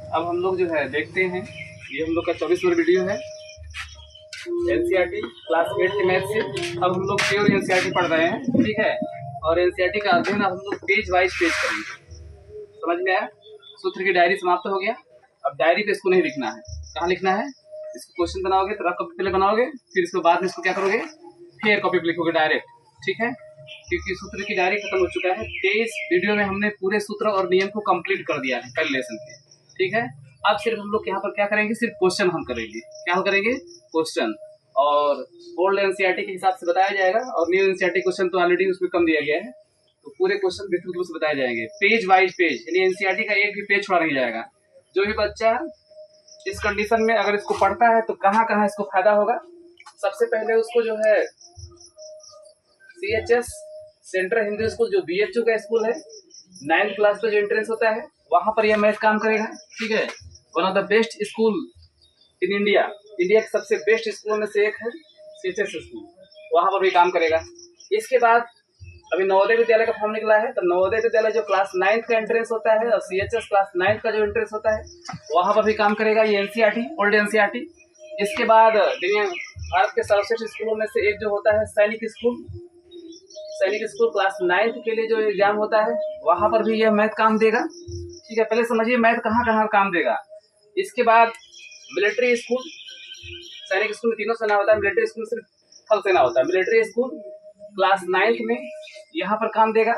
अब हम लोग जो है देखते हैं, ये हम लोग का 24 नंबर वीडियो है एनसीईआरटी क्लास 8 के मैथ से। अब हम लोग प्योर एनसीईआरटी पढ़ रहे हैं, ठीक है। और एनसीईआरटी का अध्ययन अब हम लोग पेज वाइज पेज करेंगे। समझ में आया? सूत्र की डायरी समाप्त हो गया। अब डायरी पे इसको नहीं लिखना है, कहाँ लिखना है? इसको क्वेश्चन बनाओगे तो रफ कॉपी पहले बनाओगे, फिर इसको बाद में इसको क्या करोगे, फेयर कॉपी पे लिखोगे डायरेक्ट, ठीक है। क्योंकि सूत्र की डायरी खत्म हो चुका है। 23 वीडियो में हमने पूरे सूत्र और नियम को कंप्लीट कर दिया है पहले लेसन के, ठीक है। अब सिर्फ हम लोग यहाँ पर क्या करेंगे, सिर्फ क्वेश्चन हम करेंगे। क्या हम करेंगे? क्वेश्चन। और ओल्ड एनसीईआरटी के हिसाब से बताया जाएगा और न्यू एनसीईआरटी क्वेश्चन तो ऑलरेडी उसमें कम दिया गया है, तो पूरे क्वेश्चन विस्तृत रूप से बताए जाएंगे पेज वाइज पेज, यानी एनसीईआरटी का एक भी पेज छोड़ा नहीं जाएगा। जो भी बच्चा इस कंडीशन में अगर इसको पढ़ता है तो कहाँ कहाँ इसको फायदा होगा। सबसे पहले उसको जो है CHS सेंट्रल हिंदी स्कूल जो BHU का स्कूल है, 9th क्लास का जो एंट्रेंस होता है वहां पर यह मैथ काम करेगा, ठीक है। One of the best school in India, India के सबसे बेस्ट स्कूल में से एक है CHS स्कूल, वहां पर भी काम करेगा। इसके बाद अभी नवोदय विद्यालय का फॉर्म निकला है, तो नवोदय विद्यालय जो क्लास 9th का एंट्रेंस होता है और CHS क्लास 9th का जो एंट्रेंस होता है वहां पर भी काम करेगा ये एनसीईआरटी, ओल्ड एनसीईआरटी। इसके बाद भारत के सर्वश्रेष्ठ स्कूलों में से एक जो होता है सैनिक स्कूल, सैनिक स्कूल क्लास 9th के लिए जो एग्जाम होता है वहां पर भी यह मैथ काम देगा, ठीक है। पहले समझिए मैथ कहाँ कहाँ काम देगा। इसके बाद मिलिट्री स्कूल, सैनिक स्कूल में तीनों सेना होता है, मिलिट्री स्कूल सिर्फ थल सेना होता है। मिलिट्री स्कूल क्लास 9th में यहाँ पर काम देगा।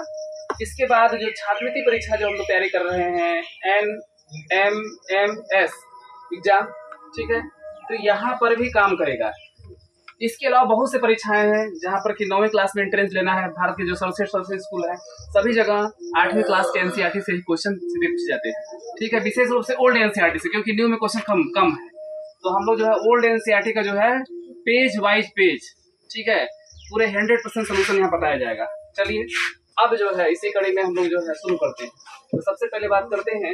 इसके बाद जो छात्रवृत्ति परीक्षा जो हम लोग तैयारी कर रहे हैं NMMS एग्जाम, ठीक है, तो यहाँ पर भी काम करेगा। इसके अलावा बहुत से परीक्षाएं हैं जहाँ पर कि 9वीं क्लास में एंट्रेंस लेना है। भारत के जो सर्वश्रेष्ठ स्कूल है सभी जगह 8वीं क्लास के एनसीईआरटी से ही क्वेश्चन सीधे पूछे जाते हैं, ठीक है। विशेष रूप से ओल्ड एनसीईआरटी से, क्योंकि न्यू में क्वेश्चन कम है, तो हम लोग जो है ओल्ड एनसीईआरटी का जो है पेज वाइज पेज, ठीक है, पूरे 100% सोल्यूशन यहाँ बताया जाएगा। चलिए अब जो है इसी कड़ी में हम लोग जो है शुरू करते हैं। तो सबसे पहले बात करते हैं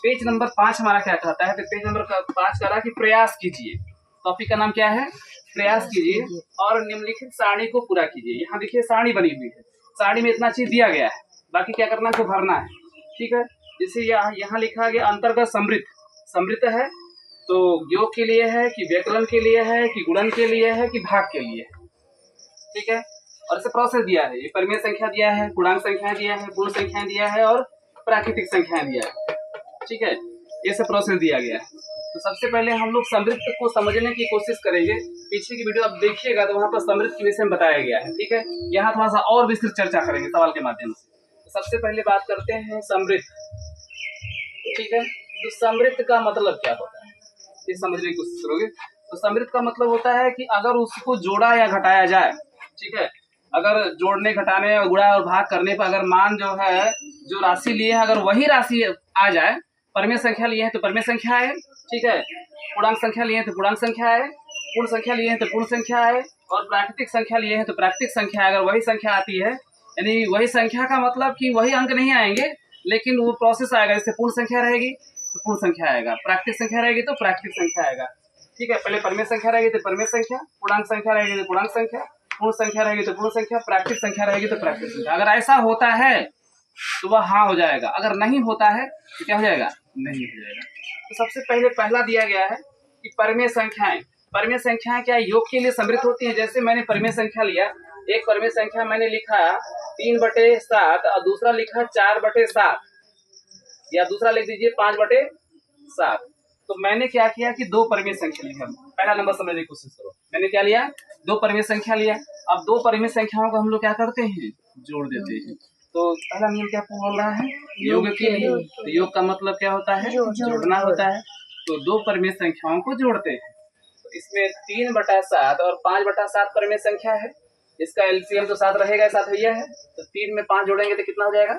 पेज नंबर 5 हमारा क्या कहता है। तो पेज नंबर 5 कह रहा है कि प्रयास कीजिए। टॉपिक का नाम क्या है? प्रयास कीजिए और निम्नलिखित सारणी को पूरा कीजिए। यहाँ देखिए सारणी बनी हुई है, सारणी में इतना चीज दिया गया है, बाकी क्या करना है तो भरना है, ठीक है। जैसे यहाँ लिखा गया अंतर्गत समृद्ध, समृद्ध है तो योग के लिए है कि व्याकरण के लिए है कि गुणन के लिए है कि भाग के लिए है, ठीक है। और इसे प्रोसेस दिया है, ये परिमेय संख्या दिया है, पूर्णांक संख्या दिया है, पूर्ण संख्या दिया है और प्राकृतिक संख्या दिया है, ठीक है। ये सब प्रोसेस दिया गया है। तो सबसे पहले हम लोग समृद्ध को समझने की कोशिश करेंगे। पीछे की वीडियो आप देखिएगा तो वहां पर समृद्ध के विषय में बताया गया है, ठीक है। यहाँ थोड़ा सा और विस्तृत चर्चा करेंगे सवाल के माध्यम से। तो सबसे पहले बात करते हैं समृद्ध, ठीक है। तो समृद्ध का मतलब क्या होता है ये समझने की कोशिश करोगे। तो समृद्ध का मतलब होता है कि अगर उसको जोड़ा या घटाया जाए, ठीक है, अगर जोड़ने घटाने और गुणा और भाग करने पर अगर मान जो है जो राशि लिए है अगर वही राशि आ जाए, परिमेय संख्या लिए हैं तो परिमेय संख्या है, ठीक है, पूर्णांक संख्या लिए हैं तो पूर्णांक संख्या है, पूर्ण संख्या लिए हैं तो पूर्ण संख्या है और प्राकृतिक संख्या लिए हैं तो प्राकृतिक संख्या है। अगर वही संख्या आती है, यानी वही संख्या का मतलब कि वही अंक नहीं आएंगे लेकिन वो प्रोसेस आएगा। जैसे पूर्ण संख्या रहेगी तो पूर्ण संख्या आएगा, प्राकृतिक संख्या रहेगी तो प्राकृतिक संख्या आएगा, ठीक है। पहले परिमेय संख्या रहेगी तो परिमेय संख्या, पूर्णांक संख्या रहेगी तो पूर्णांक संख्या, पूर्ण संख्या रहेगी तो पूर्ण संख्या, प्राकृतिक संख्या रहेगी तो प्राकृतिक संख्या। अगर ऐसा होता है तो वह हाँ हो जाएगा, अगर नहीं होता है तो क्या हो जाएगा? नहीं हो जाएगा। तो सबसे पहले पहला दिया गया है कि परिमेय संख्याएं, परिमेय संख्याएं क्या योग के लिए समृद्ध होती है। जैसे मैंने परिमेय संख्या लिया, एक परिमेय संख्या मैंने लिखा 3/7 और दूसरा लिखा 4/7 या दूसरा लिख दीजिए 5/7। तो मैंने क्या किया कि दो परिमेय संख्या लिखा। पहला नंबर समझने की कोशिश करो, मैंने क्या लिया? दो परिमेय संख्या लिया। अब दो परिमेय संख्याओं को हम लोग क्या करते हैं? जोड़ देते हैं। तो पहला नियम क्या बोल रहा है? योग के लिए। तो योग का मतलब क्या होता है? जोड़ना होता है। तो दो परिमेय संख्याओं को जोड़ते हैं। तो इसमें 3/7 और 5/7 परिमेय संख्या है, इसका एलसीएम तो 7 रहेगा, 7 भैया है, तो 3 में 5 जोड़ेंगे तो कितना हो जाएगा?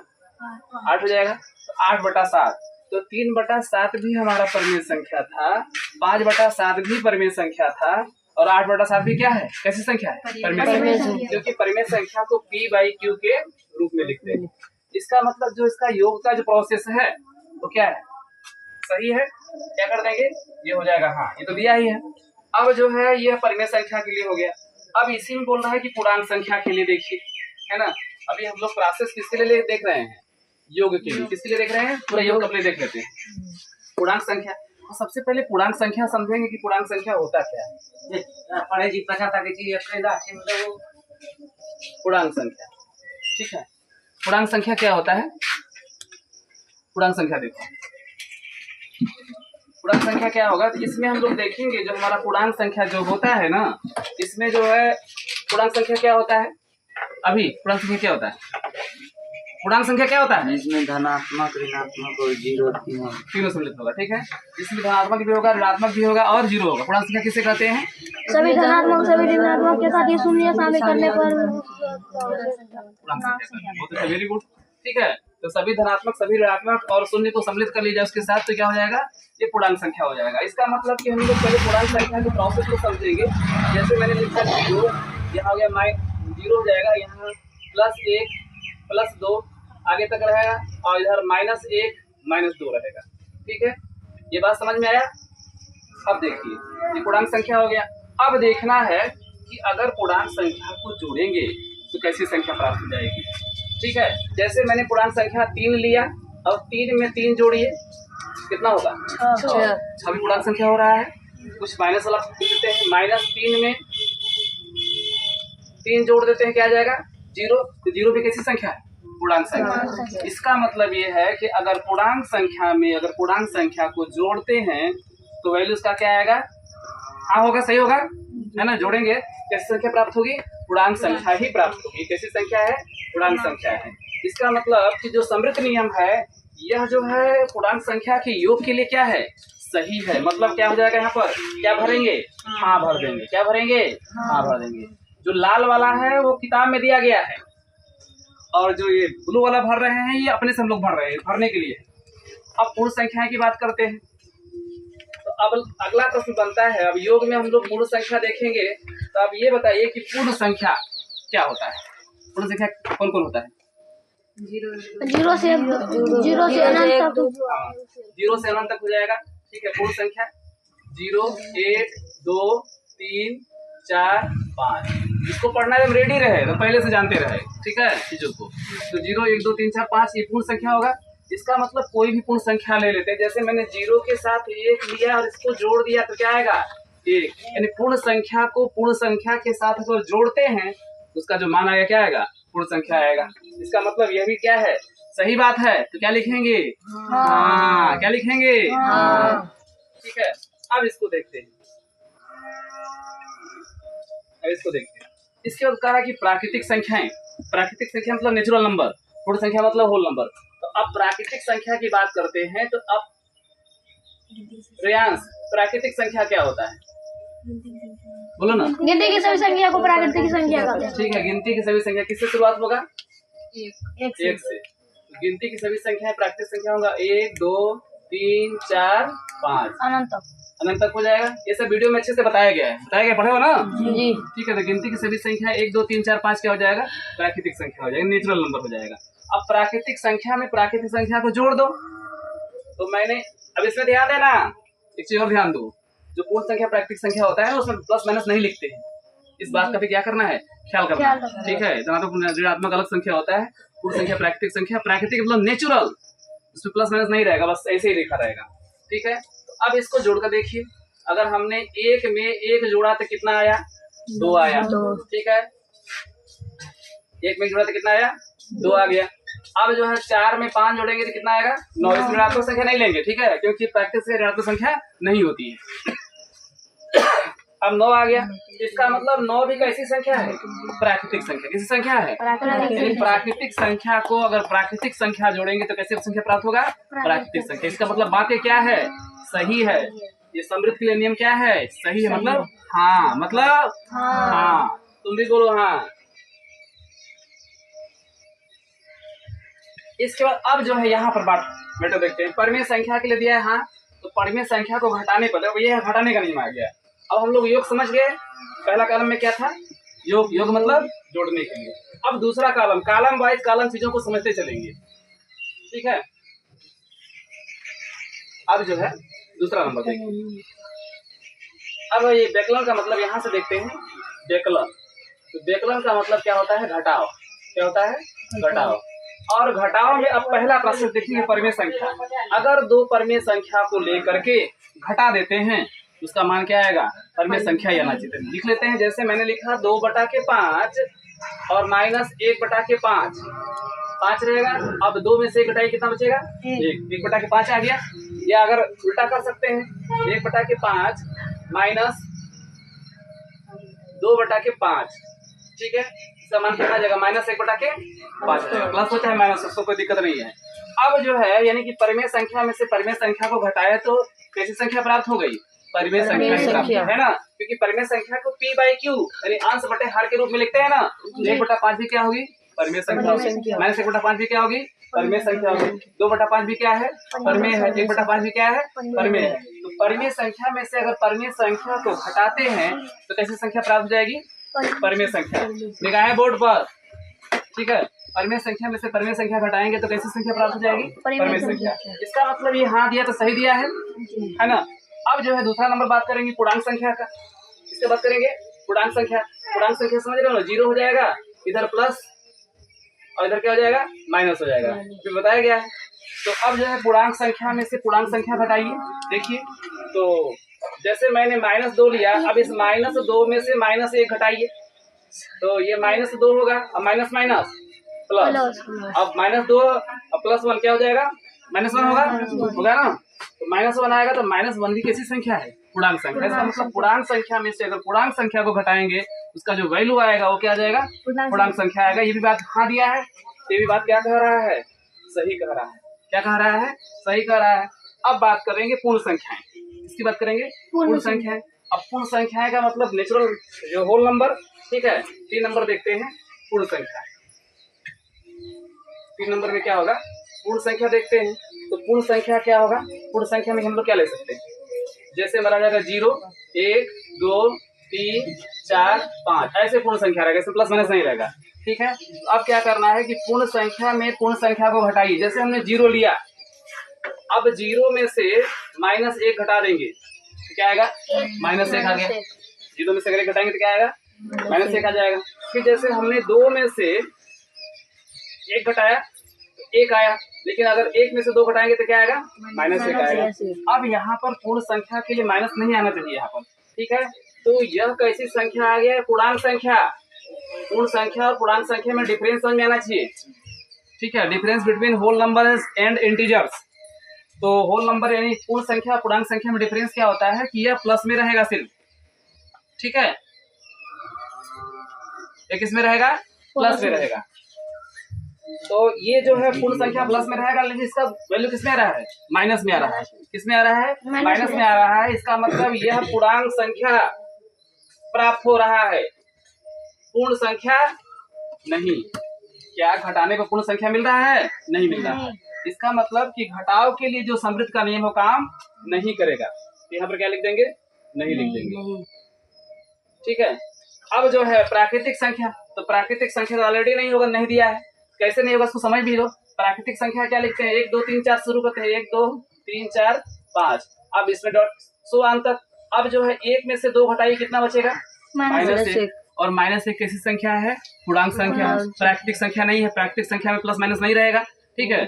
8 हो जाएगा। तो 8/7, तो 3/7 भी हमारा परिमेय संख्या था, 5/7 भी परिमेय संख्या था और 8/7 भी क्या है? कैसी संख्या है? परिमेय संख्या। क्योंकि परिमेय संख्या को P/Q के रूप में लिखते हैं। इसका मतलब जो इसका योग का जो प्रोसेस है वो क्या है? सही है। क्या कर देंगे? ये हो जाएगा, हाँ ये तो दिया ही है। अब जो है यह परिमेय संख्या के लिए हो गया। अब इसी में बोल रहा है कि पूर्णांक संख्या के लिए देखिए, है ना। अभी हम लोग प्रोसेस किसके लिए देख रहे हैं? योग के लिए। किसके लिए देख रहे हैं? पूरा योग अपने देख लेते हैं। पूर्णांक संख्या। तो सबसे पहले पूर्णांक संख्या समझेंगे कि पूर्णांक संख्या होता क्या है। पढ़े जी पता था कि पूर्णांक संख्या, ठीक है। पूर्णांक संख्या क्या होता है? पूर्णांक संख्या देखो, पूर्णांक संख्या क्या होगा, तो इसमें हम लोग देखेंगे जो हमारा पूर्णांक संख्या जो होता है ना, इसमें जो है पूर्णांक संख्या क्या होता है। अभी पूर्णांक संख्या क्या होता है? पूर्णांक संख्या क्या होता है? इसमें धनात्मक, ऋणात्मक और जीरो तीनों सम्मिलित होगा, ठीक है। इसमें धनात्मक भी होगा, ऋणात्मक भी होगा और जीरो होगा। पूर्णांक संख्या किसे कहते हैं? सभी धनात्मक सभी ऋणात्मक के साथ ये शून्य शामिल करने पर पूर्णांक संख्या बहुत अच्छा, वेरी गुड, ठीक है। तो सभी धनात्मक सभी ऋणात्मक और शून्य को सम्मिलित कर लीजिए उसके साथ, तो क्या हो जाएगा? ये पूर्णांक संख्या हो जाएगा। इसका मतलब कि हम लोग पहले पूर्णांक संख्या के प्रोसेस को समझेंगे। जैसे मैंने लिखा 0, यहाँ हो गया -0 हो जाएगा, यहाँ +1 +2 आगे तक रहेगा और इधर -1 -2 रहेगा, ठीक है। ये बात समझ में आया? अब देखिए ये पूर्णांक संख्या हो गया। अब देखना है कि अगर पूर्णांक संख्या को जोड़ेंगे तो कैसी संख्या प्राप्त हो जाएगी, ठीक है। जैसे मैंने पूर्णांक संख्या 3 लिया और 3 में 3 जोड़िए, कितना होगा? 6 भी पूर्णांक संख्या हो रहा है। कुछ माइनस वाला देते हैं, -3 में 3 जोड़ देते हैं, क्या आ जाएगा? 0। तो 0 भी कैसी संख्या है? पूर्णांक संख्या। इसका मतलब ये है कि अगर पूर्णांक संख्या में अगर पूर्णांक संख्या को जोड़ते हैं तो वैल्यू उसका क्या आएगा? हाँ होगा, सही होगा, है ना। जोड़ेंगे कैसी संख्या प्राप्त होगी? पूर्णांक संख्या ही प्राप्त होगी। कैसी संख्या है? पूर्णांक संख्या है। इसका मतलब कि जो समृद्ध नियम है यह जो है पूर्णांक संख्या के योग के लिए क्या है? सही है। मतलब क्या हो जाएगा यहाँ पर? क्या भरेंगे? हाँ भर देंगे। क्या भरेंगे? हाँ भर देंगे। जो लाल वाला है वो किताब में दिया गया है और जो ये ब्लू वाला भर रहे हैं ये अपने से हम लोग भर रहे हैं, भरने के लिए। अब पूर्ण संख्याएं की बात करते हैं तो अब अगला प्रश्न बनता है। अब योग में हम लोग पूर्ण संख्या देखेंगे, तो अब ये बताइए कि पूर्ण संख्या क्या होता है? पूर्ण संख्या कौन कौन होता है? 0 से अनंत तक। 0 से अनंत तक हो जाएगा, ठीक है। पूर्ण संख्या 0 1 2 3 4 5। इसको पढ़ना जब रेडी रहे तो पहले से जानते रहे, ठीक है चीजों को। तो 0 1 2 3 4 5 ये पूर्ण संख्या होगा। इसका मतलब कोई भी पूर्ण संख्या ले लेते हैं। जैसे मैंने 0 के साथ 1 लिया और इसको जोड़ दिया तो क्या आएगा? 1। यानी पूर्ण संख्या को पूर्ण संख्या के साथ अगर जोड़ते हैं तो उसका जो मान आएगा क्या आएगा? पूर्ण संख्या आएगा। इसका मतलब यह भी क्या है? सही बात है। तो क्या लिखेंगे? हाँ। क्या लिखेंगे? हाँ। ठीक है। अब इसको देखते हैं, इसके बाद कहा कि प्राकृतिक संख्याएं। प्राकृतिक संख्या मतलब नेचुरल नंबर, पूर्ण संख्या मतलब होल नंबर। तो अब प्राकृतिक संख्या की बात करते हैं। तो अब श्रेयांश, प्राकृतिक संख्या क्या होता है? बोलो ना। गिनती की सभी संख्या को प्राकृतिक संख्या कहते हैं। ठीक है। गिनती की सभी संख्या किससे शुरुआत होगा? 1 से। तो गिनती की सभी संख्याएं प्राकृतिक संख्या होगा 1 2 3 4 5 अनंत तक हो जाएगा। ये सब वीडियो में अच्छे से बताया गया है। पढ़े हो ना जी। ठीक है। तो गिनती की सभी संख्या 1 2 3 4 5 क्या हो जाएगा? प्राकृतिक संख्या हो जाएगा, नेचुरल नंबर हो जाएगा। अब प्राकृतिक संख्या में प्राकृतिक संख्या को जोड़ दो। तो मैंने अब इसमें ध्यान देना, एक चीज और ध्यान दो। जो पूर्ण संख्या प्राकृतिक संख्या होता है उसमें प्लस माइनस नहीं लिखते हैं। इस बात का भी क्या करना है? ख्याल करना है, ठीक है। जहाँ तो ऋणात्मक अलग संख्या होता है, पूर्ण संख्या प्राकृतिक संख्या, प्राकृतिक मतलब नेचुरल, उसमें प्लस माइनस नहीं रहेगा, बस ऐसे ही लिखा रहेगा, ठीक है। तो अब इसको जोड़कर देखिए। अगर हमने 1 में 1 जोड़ा तो कितना आया? 2 आया, ठीक है। 1 में जोड़ा तो कितना आया? 2 आ गया। अब जो है 4 में 5 जोड़ेंगे तो कितना आएगा? 9। इसमें ऋणात्मक संख्या नहीं लेंगे, ठीक है, क्योंकि प्राकृतिक से ऋणात्मक संख्या नहीं होती है। अब 9 आ गया। इसका मतलब 9 भी कैसी संख्या है? प्राकृतिक संख्या। किसी संख्या है? प्राकृतिक संख्या को अगर प्राकृतिक संख्या जोड़ेंगे तो कैसी संख्या प्राप्त होगा? प्राकृतिक संख्या। इसका मतलब बातें क्या है? सही है। ये समृद्ध के लिए नियम क्या है? सही है। मतलब हाँ, मतलब हाँ। तुम भी बोलो हाँ। इसके बाद अब जो है यहाँ पर बात बेटा देखते हैं। परमेय संख्या के लिए दिया है हाँ, तो परमेय संख्या को घटाने पर, अब ये घटाने का नियम आ गया। अब हम लोग योग समझ गए। पहला कॉलम में क्या था? योग। योग मतलब जोड़ने के लिए। अब दूसरा कॉलम, कॉलम वाइज कॉलम चीजों को समझते चलेंगे, ठीक है। अब जो है दूसरा नंबर देखिए। अब ये व्यकलन का मतलब यहाँ से देखते हैं। व्यकलन, तो व्यकलन का मतलब क्या होता है? घटाव। क्या होता है? घटाव। और घटाओ में अब पहला प्रश्न देखेंगे परिमेय संख्या। अगर दो परिमेय संख्या को लेकर के घटा देते हैं उसका मान क्या आएगा, परिमेय संख्या ही आना चाहिए। लिख लेते हैं, जैसे मैंने लिखा 2/5 और -1/5 5 रहेगा। अब 2 में से घटाई कितना बचेगा, 1/5 आ गया। या अगर उल्टा कर सकते हैं 1/5 माइनस 2/5, ठीक है, इसका मान कितना आ जाएगा, -1/5 प्लस होता है माइनस, उसको कोई दिक्कत नहीं है। अब जो है यानी कि परिमेय संख्या में से परिमेय संख्या को घटाया तो कैसी संख्या प्राप्त हो गई, परिमेय संख्या है ना, क्योंकि परिमेय संख्या को P/Q यानी अंश बटे हर के रूप में लिखते हैं ना। 1/5 भी क्या होगी, परिमेय संख्या होगी। -1/5 भी क्या होगी, परिमेय संख्या होगी। 2/5 भी क्या है, परिमेय है। 1/5 भी क्या है, परिमेय है। तो परिमेय संख्या में से अगर परिमेय संख्या को घटाते हैं तो कैसी संख्या प्राप्त हो जाएगी, परिमेय संख्या। लिखा है बोर्ड पर, ठीक है। परिमेय संख्या में से परिमेय संख्या घटाएंगे तो कैसी संख्या प्राप्त हो जाएगी, परिमेय संख्या। इसका मतलब ये हाँ दिया तो सही दिया है ना। अब जो है दूसरा नंबर बात करेंगे पूर्णांक संख्या का। इसके बात करेंगे पूर्णांक संख्या। पूर्णांक संख्या समझ रहे हो, 0 हो जाएगा, इधर प्लस और इधर क्या हो जाएगा, माइनस हो जाएगा, फिर बताया गया है। तो अब जो है पूर्णांक संख्या में से पूर्णांक संख्या घटाइए। देखिए तो जैसे मैंने -2 लिया, अब इस -2 में से -1 घटाइए तो ये -2 होगा। अब माइनस माइनस प्लस, अब -2 अब +1 क्या हो जाएगा, -1 होगा ना। तो -1 आएगा तो -1 भी कैसी संख्या है, पूर्णांक संख्या। इसका मतलब पूर्णांक संख्या में से अगर पूर्णांक संख्या को घटाएंगे उसका जो वैल्यू आएगा वो क्या आ जाएगा, पूर्णांक संख्या आएगा। ये भी बात हाँ दिया है, ये भी बात क्या कह रहा है, सही कह रहा है। क्या कह रहा है, सही कह रहा है। अब बात करेंगे पूर्ण संख्याएं। इसकी बात करेंगे पूर्ण संख्याएं। अब पूर्ण संख्याएं का मतलब नेचुरल जो होल नंबर, ठीक है। 3 नंबर देखते हैं पूर्ण संख्या। 3 नंबर में क्या होगा, पूर्ण संख्या देखते हैं। तो पूर्ण संख्या क्या होगा, पूर्ण संख्या में हम लोग क्या ले सकते हैं, जैसे माना जाएगा 0, 1, 2, 3, 4, 5 ऐसे पूर्ण संख्या रहेगा, इसमें प्लस माइनस नहीं रहेगा, ठीक है। अब क्या करना है कि पूर्ण संख्या में पूर्ण संख्या को घटाइए। जैसे हमने 0 लिया, अब 0 में से -1 घटा देंगे तो क्या आएगा, -1 आ गया। 0 में से अगर 1 घटाएंगे तो क्या आएगा, -1 आ जाएगा। फिर जैसे हमने 2 में से 1 घटाया तो 1 आया, लेकिन अगर 1 में से 2 घटाएंगे तो क्या आएगा, -1 आएगा। अब यहाँ पर पूर्ण संख्या के लिए माइनस नहीं आना चाहिए यहाँ पर, ठीक है। तो यह कैसी संख्या आ गया है, पूर्णांक संख्या। पूर्ण संख्या और पूर्णांक संख्या में डिफरेंस समझ में आना चाहिए, ठीक है। Difference between whole number and integers. तो होल नंबर यानी पूर्ण संख्या और पूर्णांक संख्या में डिफरेंस क्या होता है कि यह प्लस में रहेगा सिर्फ, ठीक है। एक इसमें रहेगा, प्लस में रहेगा। तो ये जो है पूर्ण संख्या प्लस में रहेगा, लेकिन इसका वैल्यू किसमें आ रहा है, माइनस में आ रहा है। किसमें आ रहा है, माइनस में आ रहा है। इसका मतलब यह पूर्णांक संख्या प्राप्त हो रहा है, पूर्ण संख्या नहीं। क्या घटाने पर पूर्ण संख्या मिल रहा है, नहीं मिल रहा है। इसका मतलब कि घटाव के लिए जो समृद्ध का नियम हो काम नहीं करेगा। यहाँ पर क्या लिख देंगे, नहीं लिख देंगे, ठीक है। अब जो है प्राकृतिक संख्या, तो प्राकृतिक संख्या ऑलरेडी नहीं होगा, नहीं दिया है। कैसे नहीं होगा उसको समझ भी लो। प्राकृतिक संख्या क्या लिखते हैं, 1 2 3 4 शुरू करते हैं, 1 2 3 4 5। अब इसमें डॉट सो अंत तक। अब जो है 1 में से 2 घटाइए कितना बचेगा, -1। और -1 कैसी संख्या है, पूर्णांक संख्या, प्राकृतिक संख्या नहीं है। प्राकृतिक संख्या में प्लस माइनस नहीं रहेगा, ठीक है,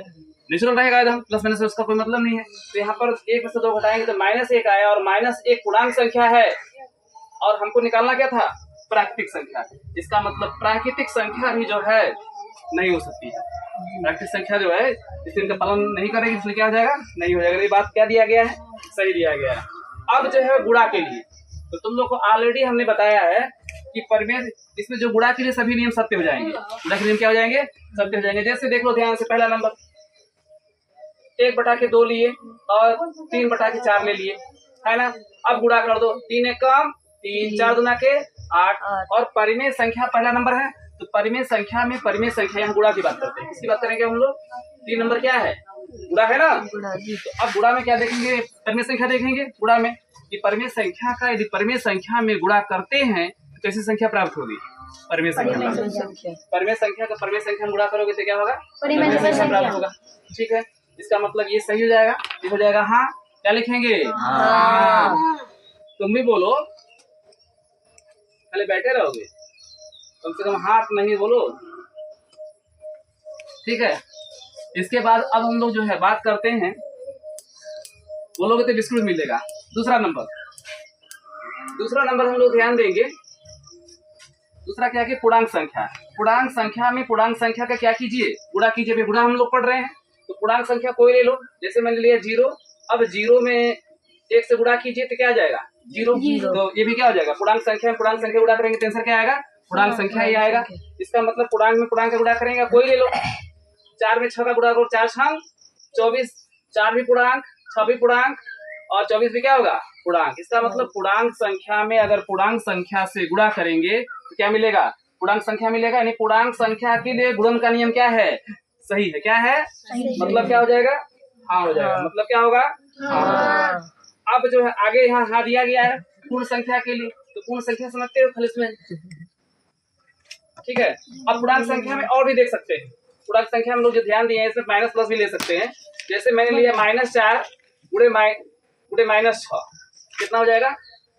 नेचुरल रहेगा एकदम, प्लस माइनस उसका कोई मतलब नहीं है। तो यहाँ पर 1 में से 2 घटाएंगे तो -1 आया, और -1 पूर्णांक संख्या है और हमको निकालना क्या था, प्राकृतिक संख्या। इसका मतलब प्राकृतिक संख्या भी जो है नहीं हो सकती है। प्राकृतिक संख्या जो है इस दिन का पालन नहीं करेगी, इसलिए क्या हो जाएगा, नहीं हो जाएगा। ये बात क्या दिया गया है, सही दिया गया है। अब जो है गुणा के लिए, तो तुम लोग को ऑलरेडी हमने बताया है कि परिमेय, इसमें जो गुणा के लिए सभी नियम सत्य हो जाएंगे। गुणा के नियम क्या हो जाएंगे, सत्य हो जाएंगे। जैसे देख लो ध्यान से, पहला नंबर 1/2 लिए और 3/4 ले लिए, है ना। अब गुणा कर दो, 3 एक कम 3, 4 दूना के 8। और परिमेय संख्या पहला नंबर है, तो परिमेय संख्या में परिमेय संख्या, यहाँ गुणा की बात करते हैं। किसकी बात करेंगे हम लोग, 3 नंबर क्या है, गुणा है ना। तो अब गुणा में क्या देखेंगे, परिमेय संख्या देखेंगे गुणा में कि परिमेय संख्या का यदि परिमेय संख्या में गुणा करते हैं तो कैसी संख्या प्राप्त होगी, परिमेय संख्या। परिमेय संख्या का परिमेय संख्या में गुणा करोगे तो क्या होगा, परिमेय संख्या प्राप्त होगा, ठीक है। इसका मतलब ये सही हो जाएगा, ये हो जाएगा हाँ। क्या लिखेंगे, तुम भी बोलो, खाली बैठे रहोगे, कम से कम हाथ नहीं बोलो, ठीक है। इसके बाद अब हम लोग जो है बात करते हैं, बोलोगे तो बिस्कुट मिलेगा। दूसरा नंबर हम लोग ध्यान देंगे। दूसरा क्या है, पूर्णांक संख्या। पूर्णांक संख्या में पूर्णांक संख्या का क्या कीजिए, गुणा कीजिए। भाई गुणा हम लोग पढ़ रहे हैं तो पूर्णांक संख्या कोई ले लो, जैसे मैंने लिया 0। अब 0 में 1 से गुणा कीजिए तो क्या आ जाएगा, 0। तो ये भी क्या हो जाएगा, पूर्णांक संख्या में पूर्णांक संख्या गुणा करेंगे तो आंसर क्या आएगा, पूर्णांक संख्या ही आएगा। इसका मतलब पूर्णांक में पूर्णांक का गुणा करेंगे, कोई ले लो। 4 में 6 का गुणा करो, 4 6 24, 4 भी पूर्णांक, 6 भी पूर्णांक और 24 भी क्या होगा, पूर्णांक। इसका मतलब पूर्णांक संख्या में अगर पूर्णांक संख्या से गुणा करेंगे तो क्या मिलेगा, पूर्णांक संख्या मिलेगा। यानी पूर्णांक संख्या के लिए गुणन का नियम क्या है, सही है। क्या है, मतलब क्या हो जाएगा, हाँ हो जाएगा। मतलब क्या होगा, हाँ। अब जो है आगे यहाँ हाँ दिया गया है पूर्ण संख्या के लिए, तो पूर्ण संख्या समझते हो खाली इसमें, ठीक है। अब पूर्णांक संख्या में और भी देख सकते हैं। पूर्णांक संख्या हम लोग जो ध्यान दिए हैं इसमें माइनस प्लस भी ले सकते हैं। जैसे मैंने लिया -4 गुणे -6 कितना हो जाएगा,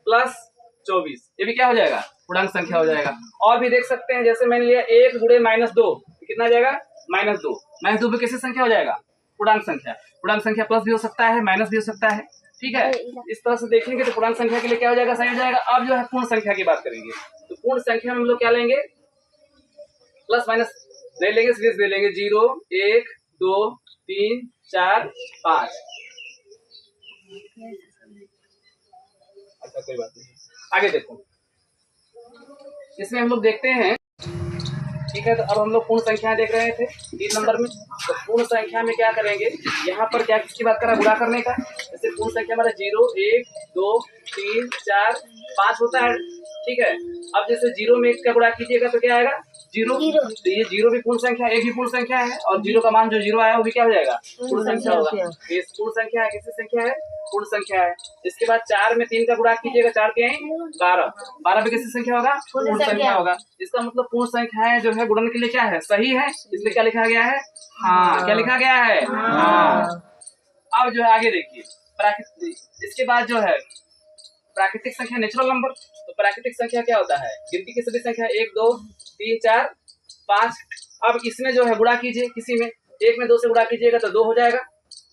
+24। ये भी क्या हो जाएगा, पूर्णांक संख्या हो जाएगा। और भी देख सकते हैं, जैसे मैंने लिया 1 गुणे -2 कितना हो जाएगा, -2। -2 भी कैसी संख्या हो जाएगा, पूर्णांक संख्या। पूर्णांक संख्या प्लस भी हो सकता है, माइनस भी हो सकता है, ठीक है। इस तरह से देखेंगे तो पूर्णांक संख्या के लिए क्या हो जाएगा, सही हो जाएगा। अब जो है पूर्ण संख्या की बात करेंगे तो पूर्ण संख्या में हम लोग क्या लेंगे, प्लस माइनस नहीं लेंगे, सीरीज ले लेंगे। 0 1 2 3 4 5। अच्छा कोई बात नहीं, आगे देखो। इसमें हम लोग देखते हैं, ठीक है। तो अब हम लोग पूर्ण संख्या देख रहे थे 3 नंबर में। तो पूर्ण संख्या में क्या करेंगे, यहाँ पर क्या किसकी बात करा, गुणा करने का। जैसे पूर्ण संख्या हमारा 0 1 2 3 4 5 होता है, ठीक है। अब जैसे 0 में 1 का गुणा कीजिएगा तो क्या आएगा, 0। तो ये 0 भी पूर्ण संख्या, 1 भी पूर्ण संख्या है और 0 का मान जो 0 आया वो भी क्या हो जाएगा, पूर्ण संख्या होगा। ये पूर्ण संख्या है, किसकी संख्या है, पूर्ण संख्या है। इसके बाद 4 में 3 का गुणा कीजिएगा, 4 के 12, 12 भी किसकी संख्या होगा, पूर्ण संख्या होगा। इसका मतलब पूर्ण संख्याएं जो है गुणन के लिए क्या है, सही है। इसलिए क्या लिखा गया है, हाँ। क्या लिखा गया है, हाँ। अब जो है आगे देखिए, प्राकृतिक। इसके बाद जो है प्राकृतिक संख्या, नेचुरल नंबर। तो प्राकृतिक संख्या क्या होता है, गिनती की सभी संख्या 1 2 3 4 5। अब इसमें जो है गुणा कीजिए, किसी में 1 में 2 से गुणा कीजिएगा तो 2 हो जाएगा।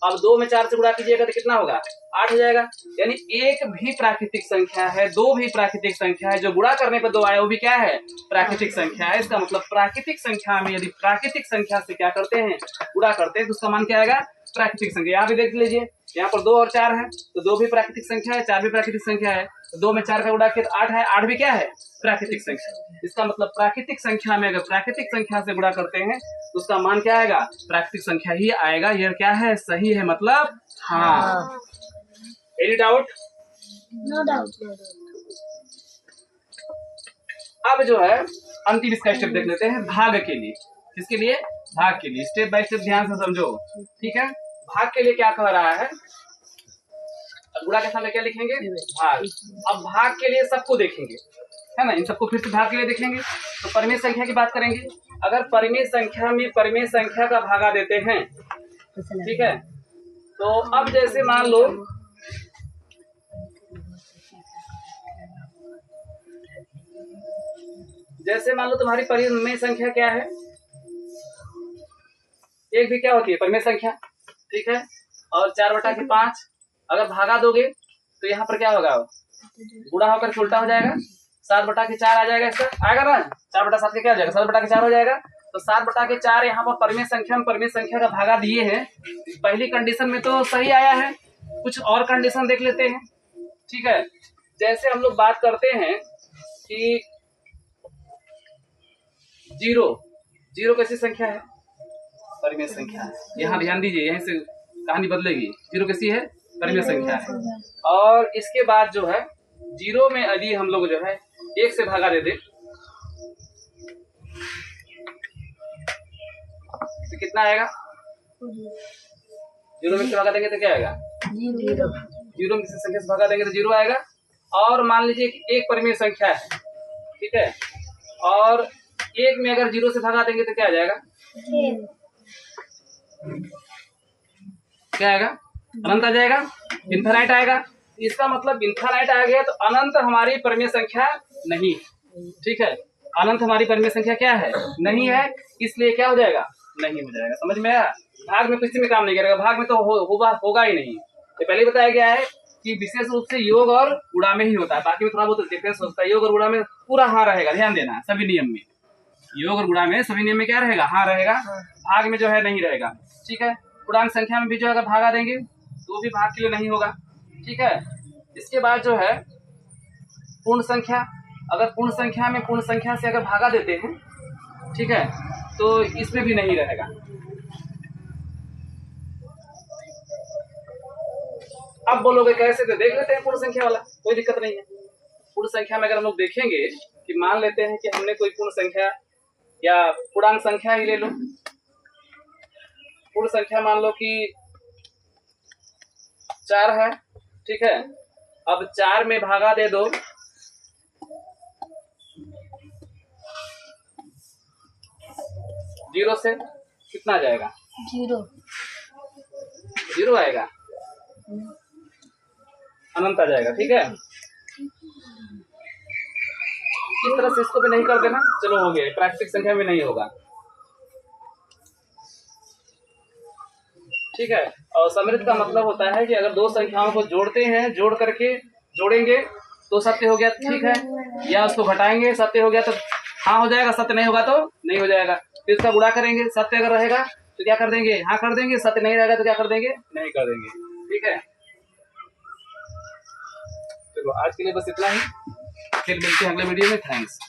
अब 2 में 4 से गुणा कीजिएगा तो कितना होगा, 8 हो जाएगा। यानी 1 भी प्राकृतिक संख्या है, 2 भी प्राकृतिक संख्या है, जो गुणा करने पर 2 आया वो भी क्या है, प्राकृतिक संख्या है। इसका मतलब प्राकृतिक संख्या में यदि प्राकृतिक संख्या से क्या करते हैं, गुणा करते हैं तो उसका मान क्या आएगा, प्राकृतिक संख्या। यहाँ भी देख लीजिए, यहाँ पर 2 और 4 है तो 2 भी प्राकृतिक संख्या है, 4 भी प्राकृतिक संख्या है। तो 2 में 4 का गुणा किया तो 8 है, 8 भी क्या है, प्राकृतिक संख्या। इसका मतलब प्राकृतिक संख्या में अगर प्राकृतिक संख्या से गुणा करते हैं तो उसका मान क्या आएगा, प्राकृतिक संख्या ही आएगा। यह क्या है, सही है, मतलब हाँ। Any doubt, no doubt. अब जो है अंतिम इसका स्टेप देख लेते हैं, भाग के लिए। किसके लिए, भाग के लिए। स्टेप बाय स्टेप ध्यान से समझो, ठीक है। भाग के लिए क्या कह रहा है, गुणा के सामने क्या लिखेंगे, भाग। अब भाग के लिए सबको देखेंगे, है ना, इन सबको फिर से भाग के लिए देखेंगे। तो परिमेय संख्या की बात करेंगे। अगर परिमेय संख्या में परिमेय संख्या का भागा देते हैं, ठीक है। तो अब जैसे मान लो तुम्हारी परिमेय संख्या क्या है, 1 भी क्या होती है, परिमेय संख्या, ठीक है। और 4/5 अगर भागा दोगे तो यहाँ पर क्या होगा, गुणा होकर के उल्टा हो जाएगा, 7/4 आ जाएगा। इसका आएगा ना, 4/7 का क्या हो जाएगा, 7/4 हो जाएगा। तो 7/4 यहाँ पर परिमेय संख्या में परिमेय संख्या का भागा दिए हैं। पहली कंडीशन में तो सही आया है, कुछ और कंडीशन देख लेते हैं, ठीक है। जैसे हम लोग बात करते हैं कि 0 कैसी संख्या है, परिमेय संख्या है। यहाँ ध्यान दीजिए, यहीं से कहानी बदलेगी। 0 कैसी है, परिमेय संख्या है। और इसके बाद जो है 0 में यदि हम लोग जो है 1 से भागा दे दे तो कितना आएगा, 0 में से भागा देंगे तो क्या आएगा, 0 में किसी संख्या से भागा देंगे तो 0 आएगा। और मान लीजिए कि 1 परिमेय संख्या है, ठीक है। और 1 में अगर 0 से भागा देंगे तो क्या आ जाएगा, क्या आएगा, अनंत आ जाएगा, इनफाइनाइट आएगा। इसका मतलब इनफाइनाइट आ गया तो अनंत हमारी परिमेय संख्या नहीं, ठीक है। अनंत हमारी परिमेय संख्या क्या है, नहीं है, इसलिए क्या हो जाएगा, नहीं हो जाएगा। समझ में आया, भाग में किसी में काम नहीं करेगा, भाग में तो होगा ही नहीं। तो पहले बताया गया है कि विशेष रूप से योग और गुणा में ही होता है, बाकी में थोड़ा बहुत डिफरेंस होता है। योग और गुणा में पूरा हाँ रहेगा, ध्यान देना सभी नियम में। योग और गुणा में सभी नियम में क्या रहेगा, हाँ रहेगा, भाग में जो है नहीं रहेगा। ठीक है, पूर्णांक संख्या में भी जो अगर भागा देंगे तो भी भाग के लिए नहीं होगा। ठीक है, इसके बाद जो है पूर्ण संख्या, अगर पूर्ण संख्या में पूर्ण संख्या से अगर भागा देते हैं, ठीक है, तो इसमें भी नहीं रहेगा। अब बोलोगे कैसे, तो देख लेते हैं पूर्ण संख्या वाला, कोई दिक्कत नहीं है। पूर्ण संख्या में अगर हम लोग देखेंगे कि मान लेते हैं कि हमने कोई पूर्ण संख्या या पूर्णांक संख्या ही ले लो, पूर्ण संख्या मान लो कि 4 है। ठीक है, अब 4 में भागा दे दो, जीरो से कितना आ जाएगा, 0 आएगा, अनंत आ जाएगा। ठीक है, इस तरह से इसको भी नहीं कर देना, चलो हो गया, प्राकृतिक संख्या में नहीं होगा। ठीक है, और समृद्ध का मतलब होता है कि अगर दो संख्याओं को जोड़ते हैं, जोड़ करके जोड़ेंगे तो सत्य हो गया, ठीक है, या उसको घटाएंगे सत्य हो गया तो हाँ हो जाएगा, सत्य नहीं होगा तो नहीं हो जाएगा। फिर इसका गुणा करेंगे, सत्य अगर रहेगा तो क्या कर देंगे, हाँ कर देंगे, सत्य नहीं रहेगा तो क्या कर देंगे, नहीं कर देंगे। ठीक है, चलो आज के लिए बस इतना ही, फिर मिलते हैं अगले वीडियो में। थैंक्स।